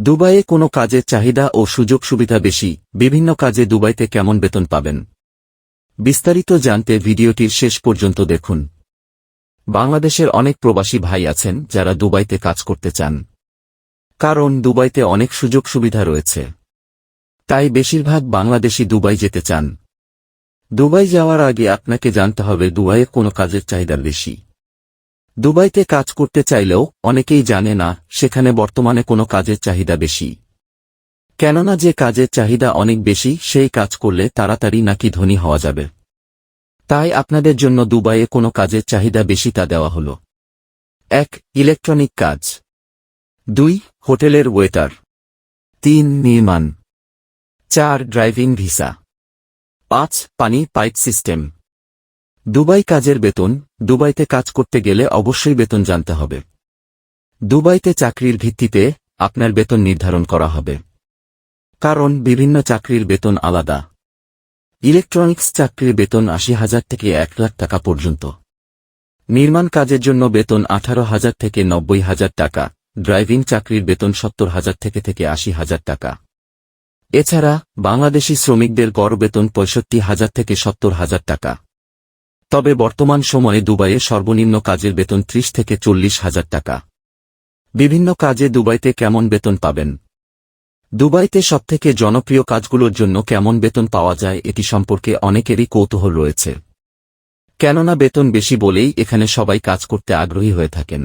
দুবাইয়ে কোনো কাজের চাহিদা ও সুযোগ সুবিধা বেশি, বিভিন্ন কাজে দুবাইতে কেমন বেতন পাবেন? বিস্তারিত জানতে ভিডিওটির শেষ পর্যন্ত দেখুন। বাংলাদেশের অনেক প্রবাসী ভাই আছেন যারা দুবাইতে কাজ করতে চান। কারণ দুবাইতে অনেক সুযোগ সুবিধা রয়েছে। তাই বেশিরভাগ বাংলাদেশি দুবাই যেতে চান। দুবাই যাওয়ার আগে আপনাকে জানতে হবে দুবাইয়ে কোনো কাজের চাহিদা বেশি। দুবাইতে কাজ করতে চাইলেও অনেকেই জানে না সেখানে বর্তমানে কোনো কাজের চাহিদা বেশি। কেননা যে কাজের চাহিদা অনেক বেশি সেই কাজ করলে তাড়াতাড়ি নাকি ধনী হওয়া যাবে। তাই আপনাদের জন্য দুবাইয়ে কোনো কাজের চাহিদা বেশি তা দেওয়া হলো। ১. ইলেকট্রনিক কাজ। ২. হোটেলের ওয়েটার। ৩. নির্মাণ। ৪. Driving visa. ৫. পানি পাইপ সিস্টেম। দুবাই কাজের বেতন। দুবাইতে কাজ করতে গেলে অবশ্যই বেতন জানতে হবে। দুবাইতে চাকরির ভিত্তিতে আপনার বেতন নির্ধারণ করা হবে। কারণ বিভিন্ন চাকরির বেতন আলাদা। ইলেকট্রনিক্স চাকরির বেতন ৮০,০০০ থেকে ১,০০,০০০ টাকা পর্যন্ত। নির্মাণ কাজের জন্য বেতন ১৮,০০০ থেকে ৯০,০০০ টাকা। ড্রাইভিং চাকরির বেতন ৭০,০০০ থেকে ৮০,০০০ টাকা। এছাড়া বাংলাদেশি শ্রমিকদের গড় বেতন ৬৫,০০০ থেকে ৭০,০০০ টাকা। তবে বর্তমান সময়ে দুবাইয়ে সর্বনিম্ন কাজের বেতন ৩০ থেকে ৪০,০০০ টাকা। বিভিন্ন কাজে দুবাইতে কেমন বেতন পাবেন? দুবাইতে সবথেকে জনপ্রিয় কাজগুলোর জন্য কেমন বেতন পাওয়া যায় এটি সম্পর্কে অনেকেরই কৌতূহল রয়েছে। কেননা বেতন বেশি বলেই এখানে সবাই কাজ করতে আগ্রহী হয়ে থাকেন।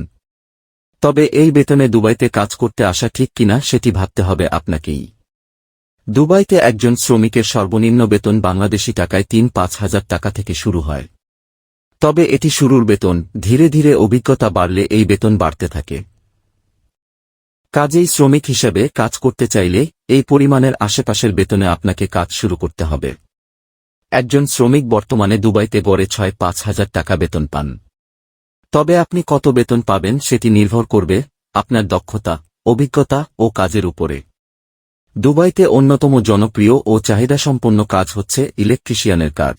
তবে এই বেতনে দুবাইতে কাজ করতে আসা ঠিক কিনা সেটি ভাবতে হবে আপনাকেই। দুবাইতে একজন শ্রমিকের সর্বনিম্ন বেতন বাংলাদেশি টাকায় ৩-৫ হাজার টাকা থেকে শুরু হয়। তবে এটি শুরুর বেতন, ধীরে ধীরে অভিজ্ঞতা বাড়লে এই বেতন বাড়তে থাকে। কাজেই শ্রমিক হিসেবে কাজ করতে চাইলে এই পরিমাণের আশেপাশের বেতনে আপনাকে কাজ শুরু করতে হবে। একজন শ্রমিক বর্তমানে দুবাইতে গড়ে ৬-৫ হাজার টাকা বেতন পান। তবে আপনি কত বেতন পাবেন সেটি নির্ভর করবে আপনার দক্ষতা, অভিজ্ঞতা ও কাজের উপরে। দুবাইতে অন্যতম জনপ্রিয় ও চাহিদাসম্পন্ন কাজ হচ্ছে ইলেকট্রিশিয়ানের কাজ।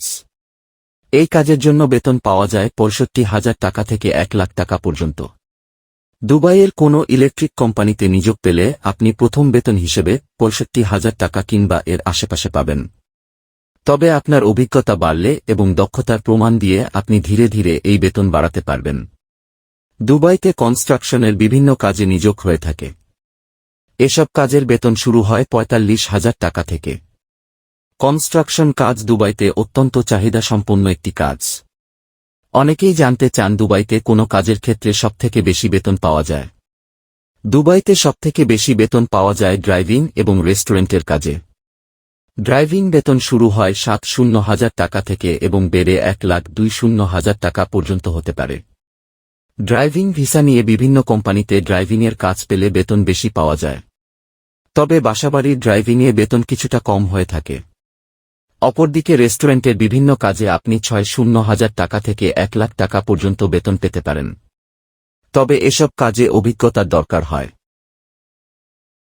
এই কাজের জন্য বেতন পাওয়া যায় ৬৫,০০০ টাকা থেকে ১,০০,০০০ টাকা পর্যন্ত। দুবাইয়ের কোনো ইলেকট্রিক কোম্পানিতে নিয়োগ পেলে আপনি প্রথম বেতন হিসেবে ৬৫,০০০ টাকা কিংবা এর আশেপাশে পাবেন। তবে আপনার অভিজ্ঞতা বাড়লে এবং দক্ষতার প্রমাণ দিয়ে আপনি ধীরে ধীরে এই বেতন বাড়াতে পারবেন। দুবাইতে কনস্ট্রাকশনের বিভিন্ন কাজে নিয়োগ হয়ে থাকে। এসব কাজের বেতন শুরু হয় ৪৫,০০০ টাকা থেকে। কনস্ট্রাকশন কাজ দুবাইতে অত্যন্ত চাহিদাসম্পন্ন একটি কাজ। অনেকেই জানতে চান দুবাইতে কোনো কাজের ক্ষেত্রে সবথেকে বেশি বেতন পাওয়া যায়। দুবাইতে সবথেকে বেশি বেতন পাওয়া যায় ড্রাইভিং এবং রেস্টুরেন্টের কাজে। ড্রাইভিং বেতন শুরু হয় ৭০,০০০ টাকা থেকে এবং বেড়ে ১,২০,০০০ টাকা পর্যন্ত হতে পারে। ড্রাইভিং ভিসা নিয়ে বিভিন্ন কোম্পানিতে ড্রাইভিংয়ের কাজ পেলে বেতন বেশি পাওয়া যায়। তবে বাসাবাড়ির ড্রাইভিংয়ে বেতন কিছুটা কম হয়ে থাকে। অপরদিকে রেস্টুরেন্টের বিভিন্ন কাজে আপনি ৬০,০০০ টাকা থেকে ১,০০,০০০ টাকা পর্যন্ত বেতন পেতে পারেন। তবে এসব কাজে অভিজ্ঞতার দরকার হয়।